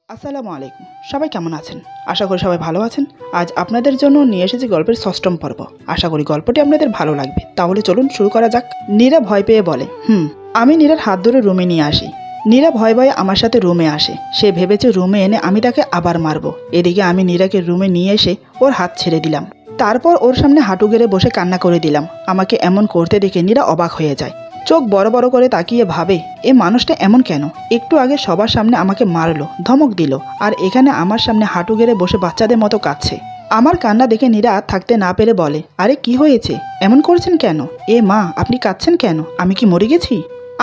আসসালামু আলাইকুম। সবাই কেমন আছেন? আশা করি সবাই ভালো আছেন। আজ আপনাদের জন্য নিয়ে এসেছি গল্পের ৬ম পর্ব। আশা করি গল্পটি আপনাদের ভালো লাগবে। তাহলে চলুন শুরু করা যাক। নীরা ভয় পেয়ে বলে, আমি নীরার হাত ধরে রুমে নিয়ে আসি। নীরা ভয়ে ভয়ে আমার সাথে রুমে আসে। সে ভেবেছে রুমে এনে আমি তাকে আবার মারবো। এদিকে আমি নীরাকে রুমে নিয়ে এসে ওর হাত ছেড়ে দিলাম। তারপর ওর সামনে হাঁটু গেড়ে বসে কান্না করে দিলাম। আমাকে এমন করতে দেখে নীরা অবাক হয়ে যায়। চোখ বড় বড় করে তাকিয়ে ভাবে, এ মানুষটা এমন কেন? একটু আগে সবার সামনে আমাকে মারলো, ধমক দিল, আর এখানে আমার সামনে হাঁটু গেড়ে বসে বাচ্চাদের মতো কাঁদছে। আমার কান্না দেখে নীরা থাকতে না পেরে বলে, আরে কি হয়েছে? এমন করছেন কেন? এ মা, আপনি কাঁদছেন কেন? আমি কি মরে গেছি?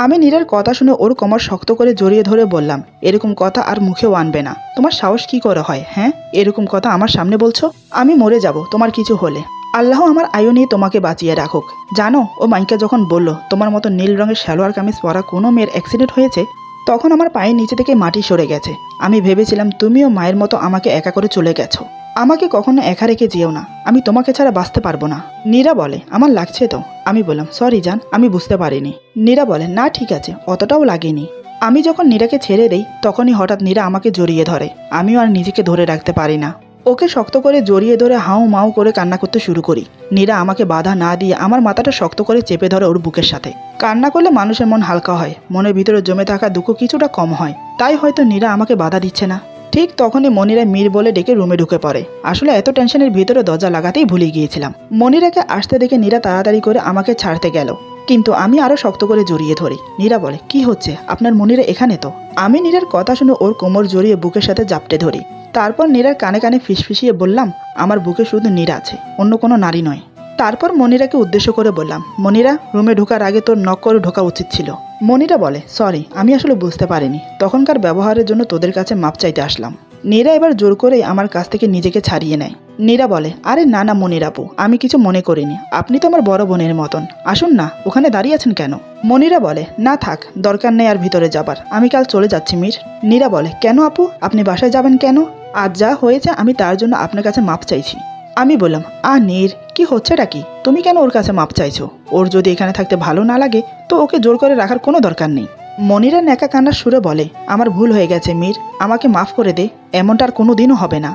আমি নীরার কথা শুনে ওর কোমর শক্ত করে জড়িয়ে ধরে বললাম, এরকম কথা আর মুখেও আনবে না। তোমার সাহস কি করে হয়? হ্যাঁ, এরকম কথা আমার সামনে বলছো? আমি মরে যাব তোমার কিছু হলে। আল্লাহ আমার আয়ু নিয়ে তোমাকে বাঁচিয়ে রাখুক। জানো, ও মাইকা যখন বলল তোমার মতো নীল রঙের সালোয়ার কামিজ পরা কোনো মেয়ের অ্যাক্সিডেন্ট হয়েছে, তখন আমার পায়ের নিচে থেকে মাটি সরে গেছে। আমি ভেবেছিলাম তুমিও মায়ের মতো আমাকে একা করে চলে গেছো। আমাকে কখনো একা রেখে যেও না, আমি তোমাকে ছাড়া বাঁচতে পারবো না। নীরা বলে, আমার লাগছে তো। আমি বললাম, সরি জান, আমি বুঝতে পারিনি। নীরা বলে, না ঠিক আছে, অতটাও লাগেনি। আমি যখন নীরাকে ছেড়ে দেই তখনই হঠাৎ নীরা আমাকে জড়িয়ে ধরে। আমিও আর নিজেকে ধরে রাখতে পারি না। ওকে শক্ত করে জড়িয়ে ধরে হাউ মাউ করে কান্না করতে শুরু করি। নীরা আমাকে বাধা না দিয়ে আমার মাথাটা শক্ত করে চেপে ধরে ওর বুকের সাথে। কান্না করলে মানুষের মন হালকা হয়, মনের ভিতরে জমে থাকা দুঃখ কিছুটা কম হয়। তাই হয়তো নীরা আমাকে বাধা দিচ্ছে না। ঠিক তখনই মনিরা মীর বলে ডেকে রুমে ঢুকে পড়ে। আসলে এত টেনশনের ভিতরে দরজা লাগাতেই ভুলে গিয়েছিলাম। মনিরাকে আসতে দেখে নীরা তাড়াতাড়ি করে আমাকে ছাড়তে গেল, কিন্তু আমি আরো শক্ত করে জড়িয়ে ধরি। নীরা বলে, কি হচ্ছে? আপনার মনিরা এখানে তো। আমি নীরার কথা শুনে ওর কোমর জড়িয়ে বুকের সাথে জাপটে ধরি। তারপর নীরার কানে কানে ফিসফিসিয়ে বললাম, আমার বুকে শুধু নীরা আছে, অন্য কোনো নারী নয়। তারপর মনিরাকে উদ্দেশ্য করে বললাম, মনিরা, রুমে ঢোকার আগে তোর নক করে ঢোকা উচিত ছিল। মনিরা বলে, সরি, আমি আসলে বুঝতে পারিনি। তখনকার ব্যবহারের জন্য তোদের কাছে মাপ চাইতে আসলাম। নীরা এবার জোর করেই আমার কাছ থেকে নিজেকে ছাড়িয়ে নেয়। নীরা বলে, আরে না না মনির আপু, আমি কিছু মনে করিনি। আপনি তো আমার বড় বোনের মতন। আসুন না, ওখানে দাঁড়িয়ে আছেন কেন? মনিরা বলে, না থাক, দরকার নেই আর ভিতরে যাবার। আমি কাল চলে যাচ্ছি মীর। নীরা বলে, কেন আপু, আপনি বাসায় যাবেন কেন? আজ যা হয়েছে আমি তার জন্য আপনার কাছে মাপ চাইছি। আমি বললাম, নীর, কি হচ্ছেটা কি? তুমি কেন ওর কাছে মাপ চাইছো? ওর যদি এখানে থাকতে ভালো না লাগে তো ওকে জোর করে রাখার কোনো দরকার নেই। মনিরা ন্যাকা কান্নার সুরে বলে, আমার ভুল হয়ে গেছে মীর, আমাকে মাফ করে দে। এমনটা আর কোনো দিনও হবে না।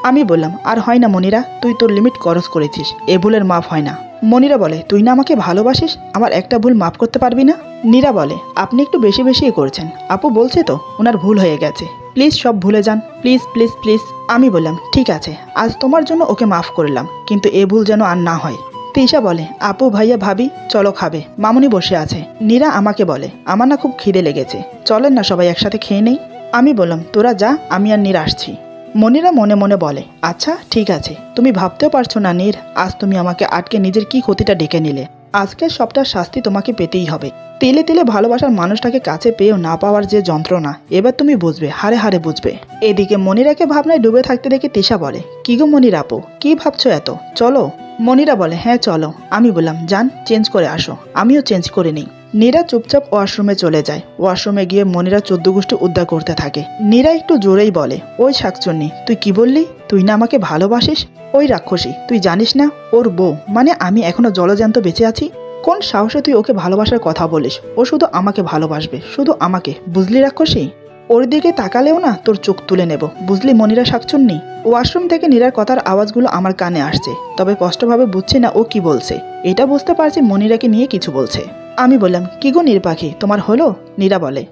আমি বললাম, আর হয় না মনিরা, তুই তোর লিমিট ক্রস করেছিস, এ ভুলের মাফ হয় না। মনিরা বলে, তুই না আমাকে ভালোবাসিস, আমার একটা ভুল মাফ করতে পারবি না? নীরা বলে, আপনি একটু বেশি বেশিই করছেন। আপু বলছে তো ওনার ভুল হয়ে গেছে, প্লিজ সব ভুলে যান, প্লিজ প্লিজ প্লিজ। আমি বললাম, ঠিক আছে, আজ তোমার জন্য ওকে মাফ করলাম, কিন্তু এ ভুল যেন আর না হয়। তিশা বলে, আপু ভাইয়া ভাবি চলো খাবে, মামুনি বসে আছে। নীরা আমাকে বলে, আমার না খুব খিদে লেগেছে, চলেন না সবাই একসাথে খেয়ে নেই। আমি বললাম, তোরা যা, আমি আর নীরা আসছি। মনিরা মনে মনে বলে, আচ্ছা ঠিক আছে। তুমি ভাবতেও পারছো না নীর, আজ তুমি আমাকে আটকে নিজের কি ক্ষতিটা ডেকে নিলে। আজকের সবটা শাস্তি তোমাকে পেতেই হবে। তিলে তিলে ভালোবাসার মানুষটাকে কাছে পেয়েও না পাওয়ার যে যন্ত্রণা, এবার তুমি বুঝবে, হারে হারে বুঝবে। এদিকে মনিরাকে ভাবনায় ডুবে থাকতে দেখে তিশা বলে, কি গো মনির আপু, কি ভাবছো এত? চলো। মনিরা বলে, হ্যাঁ চলো। আমি বললাম, যান, চেঞ্জ করে আসো। আমিও চেঞ্জ করে নিই। নীরা চুপচাপ ওয়াশরুমে চলে যায়। ওয়াশরুমে গিয়ে মনিরা 14 গোষ্ঠী উদ্ধার করতে থাকে। নীরা একটু জোরেই বলে, ওই শাকচুন্নি, তুই কি বললি? তুই না আমাকে ভালোবাসিস? ওই রাক্ষসী, তুই জানিস না ওর বউ মানে আমি এখনো জলজ্যান্ত বেঁচে আছি? কোন সাহসে তুই ওকে ভালোবাসার কথা বলিস? ও শুধু আমাকে ভালোবাসবে, শুধু আমাকে, বুঝলি রাক্ষসী? ওর দিকে তাকালেও না তোর চোখ তুলে নেব, বুঝলি মনিরা শাকচুন্নি? ওয়াশরুম থেকে নীরার কথার আওয়াজগুলো আমার কানে আসছে, তবে স্পষ্টভাবে বুঝছি না ও কি বলছে। এটা বুঝতে পারছি মনিরাকে নিয়ে কিছু বলছে। আমি বললাম, কি গো নীর পাখি, তোমার হলো? নীরা বলে,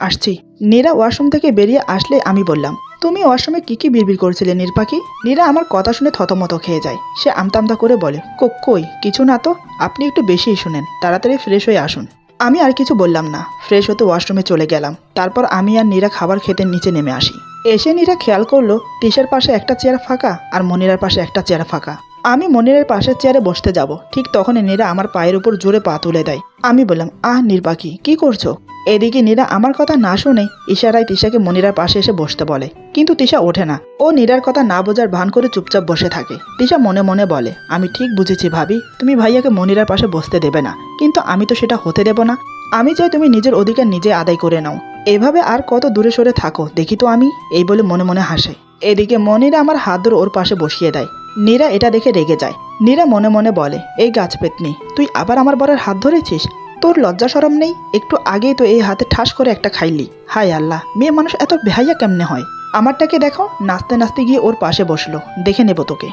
আসছি। নীরা ওয়াশরুম থেকে বেরিয়ে আসলে আমি বললাম, তুমি ওয়াশরুমে কি কি বিড়বিড় করছিলে নীর পাখি? নীরা আমার কথা শুনে থতমত খেয়ে যায়। সে আমতামতা করে বলে, কই কিছু না তো, আপনি একটু বেশিই শুনেন, তাড়াতাড়ি ফ্রেশ হয়ে আসুন। আমি আর কিছু বললাম না, ফ্রেশ হতে ওয়াশরুমে চলে গেলাম। তারপর আমি আর নীরা খাবার খেতে নিচে নেমে আসি। এসে নীরা খেয়াল করলো তিশার পাশে একটা চেয়ার ফাঁকা আর মনিরার পাশে একটা চেয়ার ফাঁকা। আমি মনিরের পাশের চেয়ারে বসতে যাব, ঠিক তখনই নীরা আমার পায়ের উপর জোরে পা তুলে দেয়। আমি বললাম, নীর পাখি, কি করছো? এদিকে নীরা আমার কথা না শুনে ইশারায় তিশাকে মনিরার পাশে এসে বসতে বলে, কিন্তু তিশা ওঠে না। ও নীরার কথা না বোঝার ভান করে চুপচাপ বসে থাকে। তিশা মনে মনে বলে, আমি ঠিক বুঝেছি ভাবি, তুমি ভাইয়াকে মনিরার পাশে বসতে দেবে না, কিন্তু আমি তো সেটা হতে দেব না। আমি চাই তুমি নিজের অধিকার নিজে আদায় করে নাও। এভাবে আর কত দূরে সরে থাকো দেখি তো আমি, এই বলে মনে মনে হাসে। এদিকে মনিরা আমার হাত ধরে ওর পাশে বসিয়ে দেয়। নীরা এটা দেখে রেগে যায়। নীরা মনে মনে বলে, এই গাছ পেতনি, তুই আবার আমার বরের হাত ধরেছিস? তোর লজ্জা শরম নেই? একটু আগেই তো এই হাতে ঠাস করে একটা খাইলি। হায় আল্লাহ, মেয়ে মানুষ এত বেহাইয়া কেমনে হয়? আমারটাকে দেখো। নাচতে নাচতে গিয়ে ওর পাশে বসলো। দেখে নেব তোকে।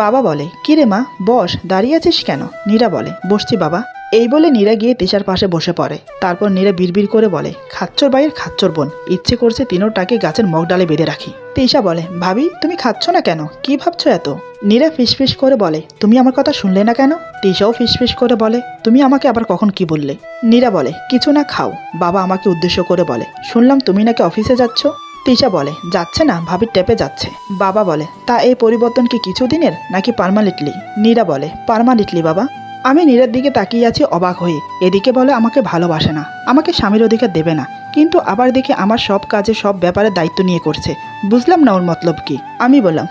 বাবা বলে, কি রে মা, বস, দাঁড়িয়ে আছিস কেন? নীরা বলে, বসছি বাবা। এই বলে নীরা গিয়ে তিশার পাশে বসে পড়ে। তারপর নীরা বিড়বিড় করে বলে, খাচ্চর ভাইয়ের খাচ্চর বোন, ইচ্ছে করছে তিনোটাকে গাছের মগডালে বেঁধে রাখি। তিশা বলে, ভাবি তুমি খাচ্ছ না কেন? কি ভাবছো এত? নীরা ফিসফিস করে বলে, তুমি আমার কথা শুনলে না কেন? তিশাও ফিসফিস করে বলে, তুমি আমাকে আবার কখন কি বললে? নীরা বলে, কিছু না, খাও। বাবা আমাকে উদ্দেশ্য করে বলে, শুনলাম তুমি নাকি অফিসে যাচ্ছ। তিশা বলে, যাচ্ছে না, ভাবির টেপে যাচ্ছে। বাবা বলে, তা এই পরিবর্তন কি কিছুদিনের নাকি পার্মানেন্টলি? নীরা বলে, পার্মানেন্টলি বাবা। আমি নীরার দিকে তাকিয়ে আছি অবাক হয়ে। এদিকে বলে আমাকে ভালোবাসে না, আমাকে স্বামীর অধিকার দেবে না, কিন্তু আবার দেখে আমার সব কাজে সব ব্যাপারে দায়িত্ব নিয়ে করছে। বুঝলাম না ওর মতলব কি। আমি বললাম,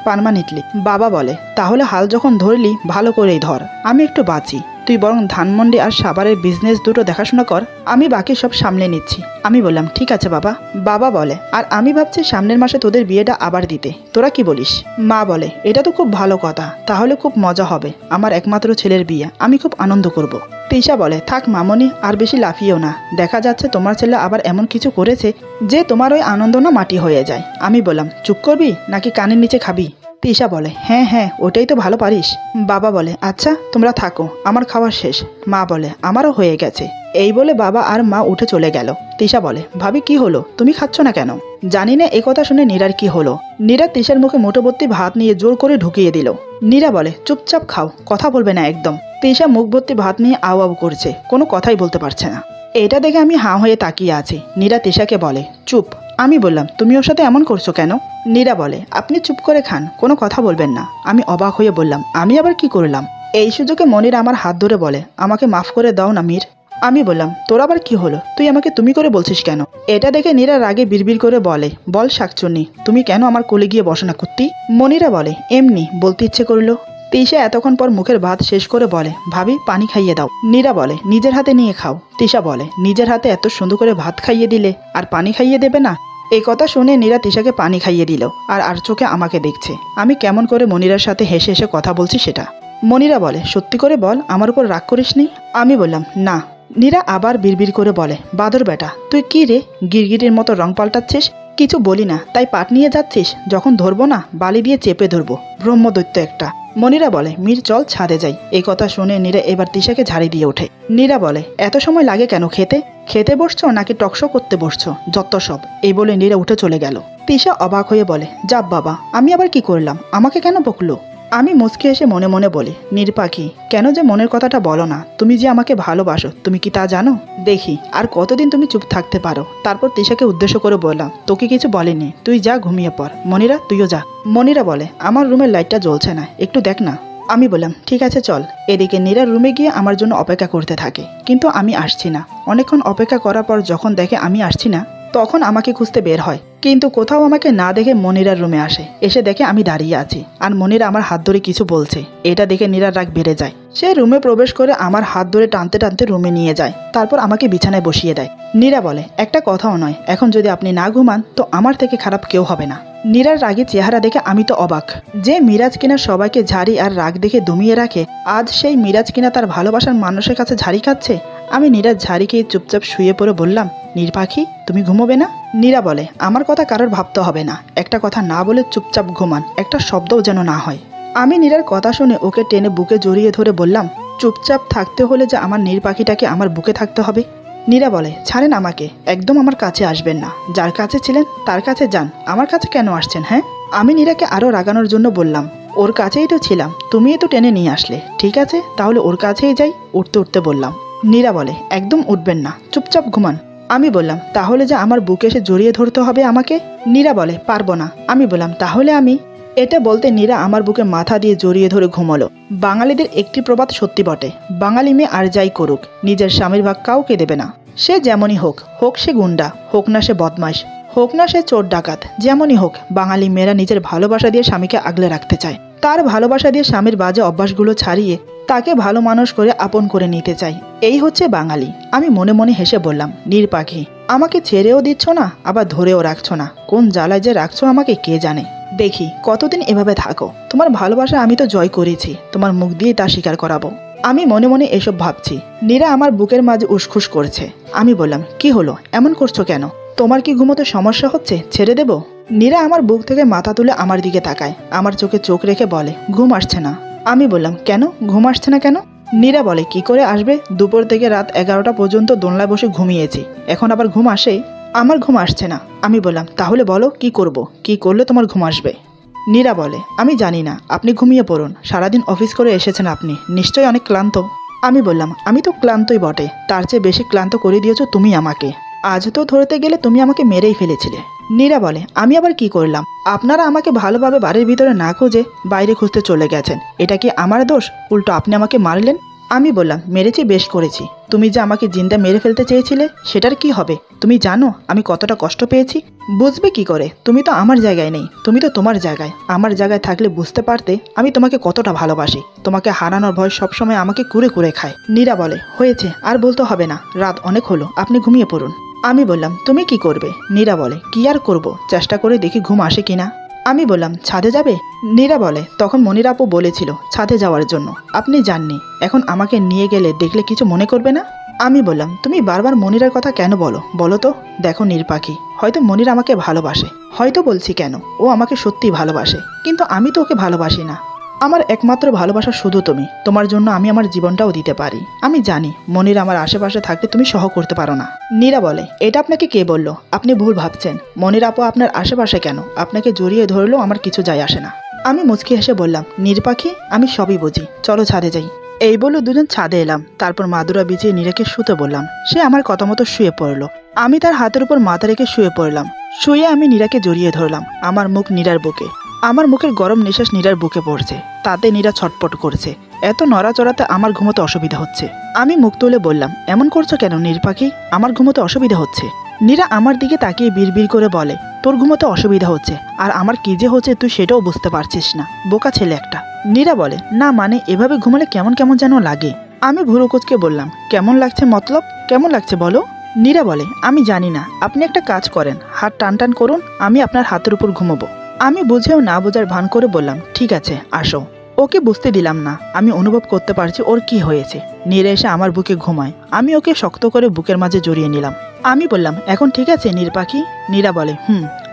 পার্মানেন্টলি। বাবা বলে, তাহলে হাল যখন ধরলি ভালো করেই ধর, আমি একটু বাঁচি। তুই বরং ধানমন্ডি আর সাভারের বিজনেস দুটো দেখাশোনা কর, আমি বাকি সব সামলে নিচ্ছি। আমি বললাম, ঠিক আছে বাবা। বাবা বলে, আর আমি ভাবছি সামনের মাসে তোদের বিয়েটা আবার দিতে, তোরা কি বলিস? মা বলে, এটা তো খুব ভালো কথা, তাহলে খুব মজা হবে। আমার একমাত্র ছেলের বিয়ে, আমি খুব আনন্দ করব। তিশা বলে, থাক মামনি, আর বেশি লাফিয়েও না। দেখা যাচ্ছে তোমার ছেলে আবার এমন কিছু করেছে যে তোমার ওই আনন্দ না মাটি হয়ে যায়। আমি বললাম, চুপ করবি নাকি কানের নিচে খাবি? তিশা বলে, হ্যাঁ হ্যাঁ, ওটাই তো ভালো পারিস। বাবা বলে, আচ্ছা তোমরা থাকো, আমার খাওয়া শেষ। মা বলে, আমারও হয়ে গেছে। এই বলে বাবা আর মা উঠে চলে গেল। তিশা বলে, ভাবি কি হলো, তুমি খাচ্ছ না কেন? জানি না। একথা শুনে নীরার কি হলো। নীরা তিশার মুখে মুঠোভর্তি ভাত নিয়ে জোর করে ঢুকিয়ে দিল। নীরা বলে, চুপচাপ খাও, কথা বলবে না একদম। তিশা মুখ ভর্তি ভাত নিয়ে আউ আউ করছে, কোনো কথাই বলতে পারছে না। এটা দেখে আমি হাঁ হয়ে তাকিয়ে আছি। নীরা তিশাকে বলে, চুপ। আমি বললাম, তুমি ওর সাথে এমন করছো কেন? নীরা বলে, আপনি চুপ করে খান, কোনো কথা বলবেন না। আমি অবাক হয়ে বললাম, আমি আবার কি করলাম? এই সুযোগে মনির আমার হাত ধরে বলে, আমাকে মাফ করে দাও না মীর। আমি বললাম, তোর আবার কি হলো? তুই আমাকে তুমি করে বলছিস কেন? এটা দেখে নীরা রাগে বিড়বিড় করে বলে, বল শাকচুন্নি, তুমি কেন আমার কোলে গিয়ে বসো না কুত্তি? মনিরা বলে, এমনি বলতে ইচ্ছে করলো। তিশা এতক্ষণ পর মুখের ভাত শেষ করে বলে, ভাবি পানি খাইয়ে দাও। নীরা বলে, নিজের হাতে নিয়ে খাও। তিশা বলে, নিজের হাতে এত সুন্দর করে ভাত খাইয়ে দিলে আর পানি খাইয়ে দেবে না? এই কথা শুনে নীরা তিশাকে পানি খাইয়ে দিল, আর চোখে আমাকে দেখছে আমি কেমন করে মনিরার সাথে হেসে হেসে কথা বলছি সেটা। মনিরা বলে, সত্যি করে বল, আমার উপর রাগ করিসনি? আমি বললাম, না। নীরা আবার বিড়বিড় করে বলে, বাদর বেটা, তুই কি রে গিরগিটির মতো রং পাল্টাচ্ছিস? কিছু বলি না তাই পাট নিয়ে যাচ্ছিস, যখন ধরবো না বালি দিয়ে চেপে ধরবো, ব্রহ্মদৈত্য একটা। মনিরা বলে, মীর চল ছাদে যাই। এই কথা শুনে নীরা এবার তিশাকে ঝাড়ি দিয়ে ওঠে। নীরা বলে, এত সময় লাগে কেন খেতে? খেতে বসছো নাকি টকশো করতে বসছো? যত সব। এই বলে নীরা উঠে চলে গেল। তিশা অবাক হয়ে বলে, যাব বাবা, আমি আবার কি করলাম? আমাকে কেন বকলো? আমি মুচকে এসে মনে মনে বলি, নীরপাখি, কেন যে মনের কথাটা বলো না? তুমি যে আমাকে ভালোবাসো, তুমি কি তা জানো? দেখি আর কতদিন তুমি চুপ থাকতে পারো। তারপর তিশাকে উদ্দেশ্য করে বললাম, তোকে কিছু বলেনি, তুই যা ঘুমিয়ে পড়। মনিরা তুইও যা। মনিরা বলে, আমার রুমের লাইটটা জ্বলছে না, একটু দেখ না। আমি বললাম, ঠিক আছে চল। এদিকে নীরার রুমে গিয়ে আমার জন্য অপেক্ষা করতে থাকে, কিন্তু আমি আসছি না। অনেকক্ষণ অপেক্ষা করার পর যখন দেখে আমি আসছি না, তখন আমাকে খুঁজতে বের হয়, কিন্তু কোথাও আমাকে না দেখে মনিরার রুমে আসে। এসে দেখে আমি দাঁড়িয়ে আছি আর মনিরা আমার হাত ধরে কিছু বলছে। এটা দেখে নীরার রাগ বেড়ে যায়। সে রুমে প্রবেশ করে আমার হাত ধরে টানতে টানতে রুমে নিয়ে যায়, তারপর আমাকে বিছানায় বসিয়ে দেয়। নীরা বলে, একটা কথাও নয়, এখন যদি আপনি না ঘুমান তো আমার থেকে খারাপ কেউ হবে না। নীরার রাগে চেহারা দেখে আমি তো অবাক। যে মিরাজ কিনা সবাইকে ঝাড়ি আর রাগ দেখে দমিয়ে রাখে, আজ সেই মিরাজ কিনা তার ভালোবাসার মানুষের কাছে ঝাড়ি খাচ্ছে। আমি নীরাজ ঝাড়ি খেয়ে চুপচাপ শুয়ে পড়ে বললাম, নীরপাখি তুমি ঘুমোবে না? নীরা বলে, আমার কথা কারোর ভাবতে হবে না, একটা কথা না বলে চুপচাপ ঘুমান, একটা শব্দও যেন না হয়। আমি নীরার কথা শুনে ওকে টেনে বুকে জড়িয়ে ধরে বললাম, চুপচাপ থাকতে হলে যে আমার নীরপাখিটাকে আমার বুকে থাকতে হবে। নীরা বলে, ছাড়েন আমাকে, একদম আমার কাছে আসবেন না। যার কাছে ছিলেন তার কাছে যান, আমার কাছে কেন আসছেন? হ্যাঁ। আমি নীরাকে আরও রাগানোর জন্য বললাম, ওর কাছেই তো ছিলাম, তুমিই তো টেনে নিয়ে আসলে। ঠিক আছে তাহলে ওর কাছেই যাই। উঠতে উঠতে বললাম। নীরা বলে, একদম উঠবেন না, চুপচাপ ঘুমান। আমি বললাম, তাহলে যে আমার বুকে এসে জড়িয়ে ধরতে হবে আমাকে? নীরা বলে, পারবো না। আমি বললাম, তাহলে আমি। এটা বলতে নীরা আমার বুকে মাথা দিয়ে জড়িয়ে ধরে ঘুমলো। বাঙালিদের একটি প্রবাদ সত্যি বটে, বাঙালি মেয়ে আর যাই করুক, নিজের স্বামীর ভাগ কাউকে দেবে না। সে যেমনই হোক, হোক সে গুন্ডা, হোক না সে বদমাশ, হোক না সে চোর ডাকাত, যেমনই হোক, বাঙালি মেয়েরা নিজের ভালোবাসা দিয়ে স্বামীকে আগলে রাখতে চায়। তার ভালোবাসা দিয়ে স্বামীর বাজে অভ্যাসগুলো ছাড়িয়ে তাকে ভালো মানুষ করে আপন করে নিতে চাই। এই হচ্ছে বাঙালি। আমি মনে মনে হেসে বললাম, নীরপাখি, আমাকে ছেড়েও দিচ্ছ না আবার ধরেও রাখছো না, কোন জ্বালায় যে রাখছো আমাকে কে জানে। দেখি কতদিন এভাবে থাকো। তোমার ভালোবাসা আমি তো জয় করেছি, তোমার মুখ দিয়ে তা স্বীকার করাবো। আমি মনে মনে এসব ভাবছি। নীরা আমার বুকের মাঝে উসখুস করছে। আমি বললাম, কি হলো, এমন করছো কেন? তোমার কি ঘুমোতে সমস্যা হচ্ছে? ছেড়ে দেব? নীরা আমার বুক থেকে মাথা তুলে আমার দিকে তাকায়, আমার চোখে চোখ রেখে বলে, ঘুম আসছে না। আমি বললাম, কেন, ঘুম আসছে না কেন? নীরা বলে, কি করে আসবে, দুপুর থেকে রাত 11টা পর্যন্ত দোলনায় বসে ঘুমিয়েছি, এখন আবার ঘুম আসে? আমার ঘুম আসছে না। আমি বললাম, তাহলে বলো কি করব, কি করলে তোমার ঘুম আসবে? নীরা বলে, আমি জানি না, আপনি ঘুমিয়ে পড়ুন, সারাদিন অফিস করে এসেছেন, আপনি নিশ্চয়ই অনেক ক্লান্ত। আমি বললাম, আমি তো ক্লান্তই বটে, তার চেয়ে বেশি ক্লান্ত করে দিয়েছো তুমি আমাকে। আজ তো ধরতে গেলে তুমি আমাকে মেরেই ফেলেছিলে। নীরা বলে, আমি আবার কি করলাম? আপনারা আমাকে ভালোভাবে বাড়ির ভিতরে না খুঁজে বাইরে খুঁজতে চলে গেছেন, এটা কি আমার দোষ? উল্টো আপনি আমাকে মারলেন। আমি বললাম, মেরেছি, বেশ করেছি। তুমি যে আমাকে জিন্দা মেরে ফেলতে চেয়েছিলে, সেটার কি হবে? তুমি জানো আমি কতটা কষ্ট পেয়েছি? বুঝবে কি করে? তুমি তো আমার জায়গায় নেই, তুমি তো তোমার জায়গায়। আমার জায়গায় থাকলে বুঝতে পারতে আমি তোমাকে কতটা ভালোবাসি। তোমাকে হারানোর ভয় সবসময় আমাকে কুরে কুরে খায়। নীরা বলে, হয়েছে, আর বলতে হবে না, রাত অনেক হলো, আপনি ঘুমিয়ে পড়ুন। আমি বললাম, তুমি কি করবে? নীরা বলে, কি আর করব, চেষ্টা করে দেখি ঘুম আসে কিনা। আমি বললাম, ছাদে যাবে? নীরা বলে, তখন মনির আপু বলেছিল ছাদে যাওয়ার জন্য, আপনি যাননি, এখন আমাকে নিয়ে গেলে দেখলে কিছু মনে করবে না? আমি বললাম, তুমি বারবার মনিরার কথা কেন বলো, বলো তো? দেখো নির্পাখি, হয়তো মনির আমাকে ভালোবাসে, হয়তো বলছি কেন, ও আমাকে সত্যিই ভালোবাসে, কিন্তু আমি তো ওকে ভালোবাসি না। আমার একমাত্র ভালোবাসা শুধু তুমি, তোমার জন্য আমি আমার জীবনটাও দিতে পারি। আমি জানি মনির আমার আশেপাশে থাকলে তুমি সহ করতে পারো না। নীরা বলে, এটা আপনাকে কে বলল? আপনি ভুল ভাবছেন, মনির আপু আপনার আশেপাশে কেন, আপনাকে জড়িয়ে ধরলেও আমার কিছু যায় আসে না। আমি মুচকি হেসে বললাম, নির্পাখি, আমি সবই বুঝি, চলো ছাদে যাই। এই বলে দুজন ছাদে এলাম, তারপর মাদুরা বিছিয়ে নীরাকে শুতে বললাম। সে আমার কথা মতো শুয়ে পড়লো। আমি তার হাতের উপর মাথা রেখে শুয়ে পড়লাম। শুয়ে আমি নীরাকে জড়িয়ে ধরলাম, আমার মুখ নীরার বুকে। আমার মুখের গরম নিঃশ্বাস নীরার বুকে পড়ছে, তাতে নীরা ছটপট করছে। এত নড়াচড়াতে আমার ঘুমোতে অসুবিধা হচ্ছে। আমি মুখ তুলে বললাম, এমন করছো কেন নির্পাখি, আমার ঘুমোতে অসুবিধা হচ্ছে। নীরা আমার দিকে তাকিয়ে বিড়বিড় করে বলে, তোর ঘুমোতে অসুবিধা হচ্ছে, আর আমার কি যে হচ্ছে তুই সেটাও বুঝতে পারছিস না, বোকা ছেলে একটা। নীরা বলে, না মানে এভাবে ঘুমালে কেমন কেমন যেন লাগে। আমি ভুরু কুঁচকে বললাম, কেমন লাগছে মতলব, কেমন লাগছে বলো? নীরা বলে, আমি জানি না, আপনি একটা কাজ করেন, হাত টান টান করুন, আমি আপনার হাতের উপর ঘুমোবো। আমি বুঝেও না বোঝার ভান করে বললাম, ঠিক আছে আসো। ওকে বুঝতে দিলাম না, আমি অনুভব করতে পারছি ওর কি হয়েছে। নীরা এসে আমার বুকে ঘুমায়, আমি ওকে শক্ত করে বুকের মাঝে জড়িয়ে নিলাম। আমি বললাম, এখন ঠিক আছে নির্পাখি? নীরা বলে,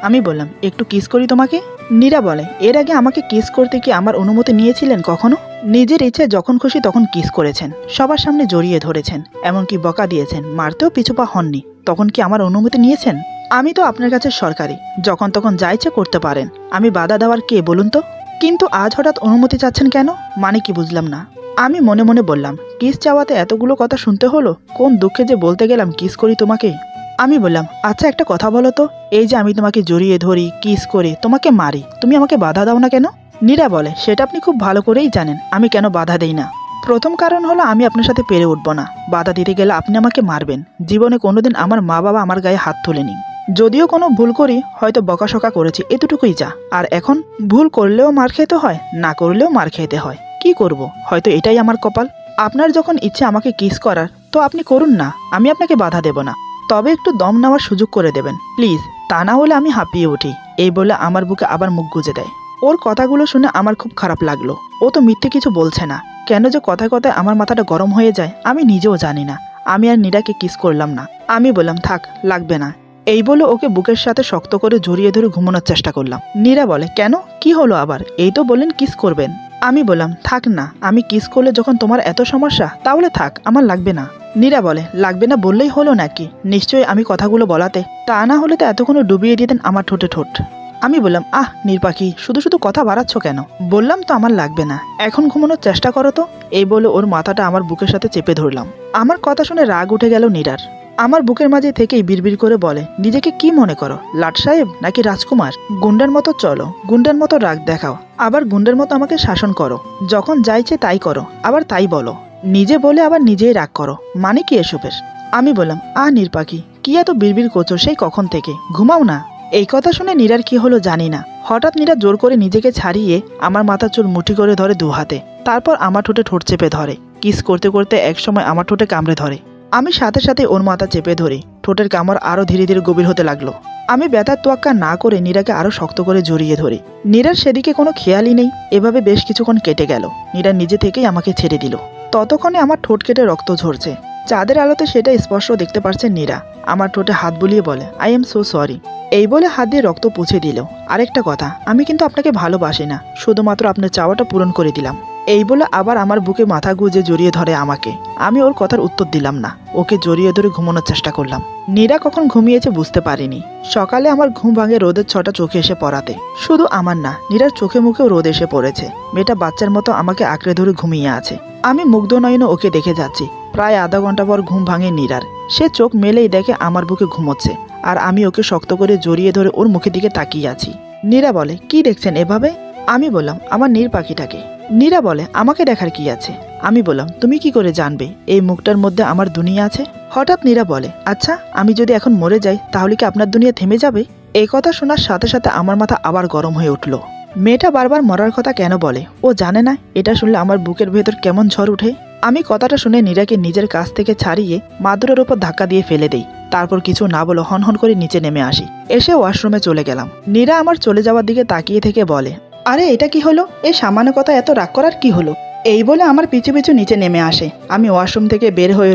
আমি বললাম, একটু কিস করি তোমাকে? নীরা বলে, এর আগে আমাকে কিস করতে কি আমার অনুমতি নিয়েছিলেন কখনো? নিজের ইচ্ছে যখন খুশি তখন কিস করেছেন, সবার সামনে জড়িয়ে ধরেছেন, এমনকি বকা দিয়েছেন, মারতেও পিছুপা হননি, তখন কি আমার অনুমতি নিয়েছেন? আমি তো আপনার কাছে সরকারি, যখন তখন যা ইচ্ছে করতে পারেন, আমি বাধা দেওয়ার কে বলুন তো? কিন্তু আজ হঠাৎ অনুমতি চাচ্ছেন কেন, মানে কি বুঝলাম না। আমি মনে মনে বললাম, কিস চাওয়াতে এতগুলো কথা শুনতে হলো, কোন দুঃখে যে বলতে গেলাম কিস করি তোমাকে। আমি বললাম, আচ্ছা একটা কথা বলো তো, এই যে আমি তোমাকে জড়িয়ে ধরি, কিস করে তোমাকে মারি, তুমি আমাকে বাধা দাও না কেন? নীরা বলে, সেটা আপনি খুব ভালো করেই জানেন আমি কেন বাধা দেই না। প্রথম কারণ হলো আমি আপনার সাথে পেরে উঠবো না, বাধা দিতে গেলে আপনি আমাকে মারবেন। জীবনে কোনোদিন আমার মা বাবা আমার গায়ে হাত তোলেনি, যদিও কোনো ভুল করি হয়তো বকাশকা করেছি, এতটুকুই যা। আর এখন ভুল করলেও মার খেতে হয়, না করলেও মার খেতে হয়, কি করব, হয়তো এটাই আমার কপাল। আপনার যখন ইচ্ছে আমাকে কিস করার, তো আপনি করুন না, আমি আপনাকে বাধা দেব না, তবে একটু দম নেওয়ার সুযোগ করে দেবেন প্লিজ, তা না হলে আমি হাঁপিয়ে উঠি। এই বলে আমার বুকে আবার মুখ গুজে দেয়। ওর কথাগুলো শুনে আমার খুব খারাপ লাগলো। ও তো মিথ্যে কিছু বলছে না, কেন যে কথায় কথায় আমার মাথাটা গরম হয়ে যায় আমি নিজেও জানি না। আমি আর নীরাকে কিস করলাম না, আমি বললাম, থাক, লাগবে না। এই বলে ওকে বুকের সাথে শক্ত করে জড়িয়ে ধরে ঘুমানোর চেষ্টা করলাম। নীরা বলে, কেন, কি হলো আবার? এই তো বললেন কিস করবেন। আমি বললাম, থাক না, আমি কিস করলে যখন তোমার এত সমস্যা, তাহলে থাক, আমার লাগবে না। নীরা বলে, লাগবে না বললেই হলো নাকি? নিশ্চয়ই আমি কথাগুলো বলাতে, তা না হলে তো এতক্ষণ ডুবিয়ে দিতেন আমার ঠোঁটে ঠোঁট। আমি বললাম, আহ নির্পাখি, শুধু শুধু কথা বাড়াচ্ছ কেন? বললাম তো আমার লাগবে না, এখন ঘুমানোর চেষ্টা করো তো। এই বলে ওর মাথাটা আমার বুকের সাথে চেপে ধরলাম। আমার কথা শুনে রাগ উঠে গেল নীরার। আমার বুকের মাঝে থেকেই বিড়বিড় করে বলে, নিজেকে কি মনে করো, লাট সাহেব নাকি রাজকুমার? গুন্ডার মতো চলো, গুন্ডার মতো রাগ দেখাও, আবার গুন্ডার মতো আমাকে শাসন করো, যখন যাইছে তাই করো, আবার তাই বলো, নিজে বলে আবার নিজেই রাগ করো, মানে কি এসবের? আমি বললাম, নির্পাখি, কি এত বিড়বিড় করছো সেই কখন থেকে, ঘুমাও না। এই কথা শুনে নীরার কি হলো জানি না, হঠাৎ নীরা জোর করে নিজেকে ছাড়িয়ে আমার মাথার চুল মুঠি করে ধরে দু হাতে, তারপর আমার ঠোঁটে ঠোঁট চেপে ধরে, কিস করতে করতে একসময় আমার ঠোঁটে কামড়ে ধরে। আমি সাথে সাথে ওর মাথা চেপে ধরি, ঠোঁটের কামড় আরো ধীরে ধীরে গভীর হতে লাগলো। আমি ব্যথার তোয়াক্কা না করে নীরাকে আরো শক্ত করে জড়িয়ে ধরি। নীরার সেদিকে কোনো খেয়ালই নেই। এভাবে বেশ কিছুক্ষণ কেটে গেল। নীরা নিজে থেকেই আমাকে ছেড়ে দিল। ততক্ষণে আমার ঠোঁট কেটে রক্ত ঝরছে, চাঁদের আলোতে সেটা স্পষ্ট দেখতে পারছেন নীরা। আমার ঠোঁটে হাত বুলিয়ে বলে, আই এম সো সরি। এই বলে হাত দিয়ে রক্ত পুছে দিল। আরেকটা কথা, আমি কিন্তু আপনাকে ভালোবাসি না, শুধুমাত্র আপনার চাওয়াটা পূরণ করে দিলাম। এই বলে আবার আমার বুকে মাথা গুজে জড়িয়ে ধরে আমাকে। আমি ওর কথার উত্তর দিলাম না, ওকে জড়িয়ে ধরে ঘুমানোর চেষ্টা করলাম। নীরা কখন ঘুমিয়েছে বুঝতে পারিনি। সকালে আমার ঘুম ভাঙে রোদের ছটা চোখে এসে পড়াতে। শুধু আমার না, নীরার চোখে মুখেও রোদ এসে পড়েছে। মেয়েটা বাচ্চার মতো আমাকে আঁকড়ে ধরে ঘুমিয়ে আছে। আমি মুগ্ধ নয়নে ওকে দেখে যাচ্ছি। প্রায় আধা ঘন্টা পর ঘুম ভাঙে নীরার। সে চোখ মেলেই দেখে আমার বুকে ঘুমোচ্ছে, আর আমি ওকে শক্ত করে জড়িয়ে ধরে ওর মুখের দিকে তাকিয়ে আছি। নীরা বলে, কি দেখছেন এভাবে? আমি বললাম, আমার নীর পাখিটাকে। নীরা বলে, আমাকে দেখার কি আছে? আমি বললাম, তুমি কি করে জানবে এই মুখটার মধ্যে আমার দুনিয়া আছে? হঠাৎ নীরা বলে, আচ্ছা আমি যদি এখন মরে যাই তাহলে কি আপনার দুনিয়া থেমে যাবে? এই কথা শোনার সাথে সাথে আমার মাথা আবার গরম হয়ে উঠল। মেয়েটা বারবার মরার কথা কেন বলে? ও জানে না এটা শুনলে আমার বুকের ভেতর কেমন ঝড় উঠে? আমি কথাটা শুনে নীরাকে নিজের কাছ থেকে ছাড়িয়ে মাদুরের উপর ধাক্কা দিয়ে ফেলে দেই। তারপর কিছু না বলে হনহন করে নিচে নেমে আসি। এসে ওয়াশরুমে চলে গেলাম। নীরা আমার চলে যাওয়ার দিকে তাকিয়ে থেকে বলে, আরে এটা কি হলো? এই সামান্য কথা এত রাগ করার কি হলো? এই বলে আমার পিছু পিছু নিচে নেমে আসে। আমি ওয়াশরুম থেকে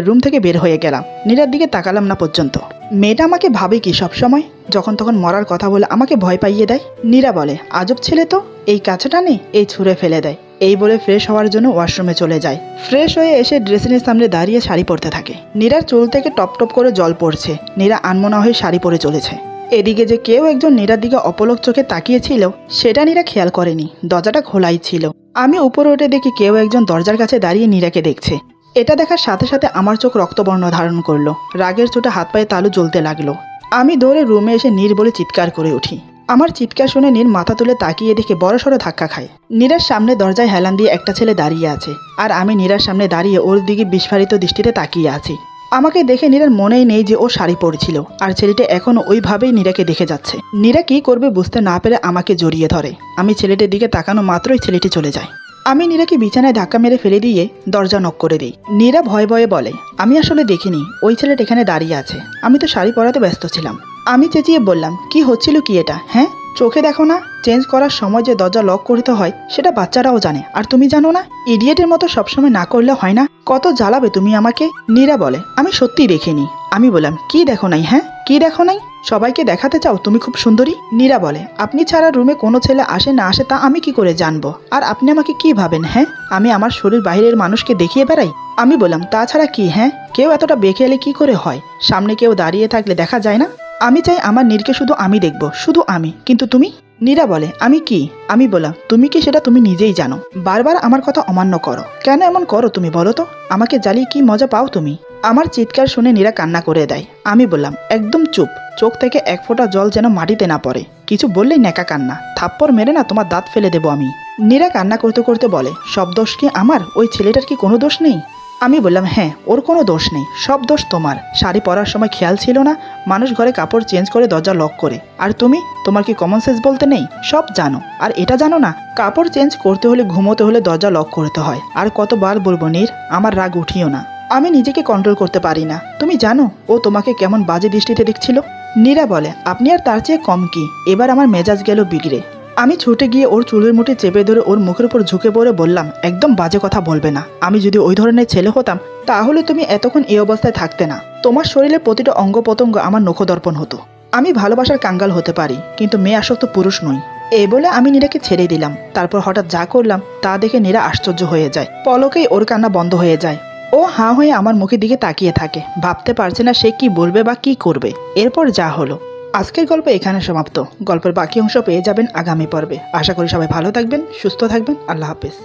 রুম থেকে বের হয়ে গেলাম। নীরার দিকে তাকালাম না পর্যন্ত। মেয়েটা আমাকে ভাবে কি সবসময়? যখন তখন মরার কথা বলে আমাকে ভয় পাইয়ে দেয়। নীরা বলে, আজব ছেলে তো, এই কাছেটা নেই এই ছুঁড়ে ফেলে দেয়। এই বলে ফ্রেশ হওয়ার জন্য ওয়াশরুমে চলে যায়। ফ্রেশ হয়ে এসে ড্রেসিংয়ের সামনে দাঁড়িয়ে শাড়ি পরতে থাকে। নীরার চুল থেকে টপ টপ করে জল পড়ছে। নীরা আনমনা হয়ে শাড়ি পরে চলেছে। এদিকে যে কেউ একজন নীরার দিকে অপলক চোখে তাকিয়েছিল সেটা নীরা খেয়াল করেনি। দরজাটা খোলাই ছিল। আমি উপরে উঠে দেখি কেউ একজন দরজার কাছে দাঁড়িয়ে নীরাকে দেখছে। এটা দেখার সাথে সাথে আমার চোখ রক্তবর্ণ ধারণ করলো। রাগের চোটে হাত পায়ে তালু জ্বলতে লাগলো। আমি দৌড়ে রুমে এসে নীর বলে চিৎকার করে উঠি। আমার চিৎকার শুনে নীর মাথা তুলে তাকিয়ে দেখে বড়সড় ধাক্কা খায়। নীরার সামনে দরজায় হেলান দিয়ে একটা ছেলে দাঁড়িয়ে আছে, আর আমি নীরার সামনে দাঁড়িয়ে ওর দিকে বিস্ফারিত দৃষ্টিতে তাকিয়ে আছি। আমাকে দেখে নীরার মনেই নেই যে ও শাড়ি পরেছিল, আর ছেলেটা এখনো ওইভাবেই নীরাকে দেখে যাচ্ছে। নীরা কি করবে বুঝতে না পেরে আমাকে জড়িয়ে ধরে। আমি ছেলেটির দিকে তাকানো মাত্রই ছেলেটি চলে যায়। আমি নীরাকে বিছানায় ধাক্কা মেরে ফেলে দিয়ে দরজা নক করে দিই। নীরা ভয়ে ভয়ে বলে, আমি আসলে দেখিনি ওই ছেলেটা এখানে দাঁড়িয়ে আছে, আমি তো শাড়ি পরাতে ব্যস্ত ছিলাম। আমি চেঁচিয়ে বললাম, কি হচ্ছিল কি এটা? হ্যাঁ, চোখে দেখো না চেঞ্জ করার সময় যে দরজা লক করতে হয় সেটা বাচ্চারাও জানে, আর তুমি জানো না? ইডিয়েটের মতো সবসময় না করলে হয় না? কত জ্বালাবে তুমি আমাকে? নীরা বলে, আমি সত্যিই দেখিনি। আমি বললাম, কি দেখো নাই? হ্যাঁ, কি দেখো নাই? সবাইকে দেখাতে চাও তুমি খুব সুন্দরী? নীরা বলে, আপনি ছাড়া রুমে কোনো ছেলে আসে না আসে তা আমি কি করে জানবো? আর আপনি আমাকে কি ভাবেন? হ্যাঁ, আমি আমার শরীর বাইরের মানুষকে দেখিয়ে বেড়াই? আমি বললাম, তাছাড়া কি? হ্যাঁ, কেউ এতটা বেখেয়ালি কি করে হয়? সামনে কেউ দাঁড়িয়ে থাকলে দেখা যায় না? আমি চাই আমার নীরকে শুধু আমি দেখব, শুধু আমি, কিন্তু তুমি? নীরা বলে, আমি কি? আমি বললাম, তুমি কি সেটা তুমি নিজেই জানো। বারবার আমার কথা অমান্য করো কেন? এমন করো তুমি বলো তো? আমাকে জ্বালিয়ে কি মজা পাও তুমি? আমার চিৎকার শুনে নীরা কান্না করে দেয়। আমি বললাম, একদম চুপ, চোখ থেকে এক ফোঁটা জল যেন মাটিতে না পড়ে। কিছু বললেই নেকা কান্না, থাপ্পড় মেরে না তোমার দাঁত ফেলে দেবো আমি। নীরা কান্না করতে করতে বলে, সব দোষ কি আমার? ওই ছেলেটার কি কোনো দোষ নেই? আমি বললাম, হ্যাঁ, ওর কোনো দোষ নেই, সব দোষ তোমার। শাড়ি পরার সময় খেয়াল ছিল না মানুষ ঘরে কাপড় চেঞ্জ করে দরজা লক করে? আর তুমি, তোমার কি কমন সেন্স বলতে নেই? সব জানো, আর এটা জানো না কাপড় চেঞ্জ করতে হলে ঘুমোতে হলে দরজা লক করতে হয়। আর কতবার বলবো নীর, আমার রাগ উঠিও না। আমি নিজেকে কন্ট্রোল করতে পারি না। তুমি জানো ও তোমাকে কেমন বাজে দৃষ্টিতে দেখছিল? নীরা বলে, আপনি আর তার চেয়ে কম কি? এবার আমার মেজাজ গেল বিগড়ে। আমি ছুটে গিয়ে ওর চুলের মুঠি চেপে ধরে ওর মুখের উপর ঝুঁকে পড়ে বললাম, একদম বাজে কথা বলবে না। আমি যদি ওই ধরনের ছেলে হতাম তাহলে তুমি এতক্ষণ এই অবস্থায় থাকতে না। তোমার শরীরের প্রতিটা অঙ্গ প্রত্যঙ্গ আমার নখদর্পণ হতো। আমি ভালোবাসার কাঙ্গাল হতে পারি, কিন্তু মেয়ে আসক্ত পুরুষ নই। এই বলে আমি নীরাকে ছেড়ে দিলাম। তারপর হঠাৎ যা করলাম তা দেখে নীরা আশ্চর্য হয়ে যায়। পলকেই ওর কান্না বন্ধ হয়ে যায়। ও হাঁ হয়ে আমার মুখের দিকে তাকিয়ে থাকে, ভাবতে পারছে না সে কি বলবে বা কি করবে। এরপর যা হলো। আজকের গল্প এখানে সমাপ্ত। গল্পের বাকি অংশ পেয়ে যাবেন আগামী পর্বে। আশা করি সবাই ভালো থাকবেন, সুস্থ থাকবেন। আল্লাহ হাফেজ।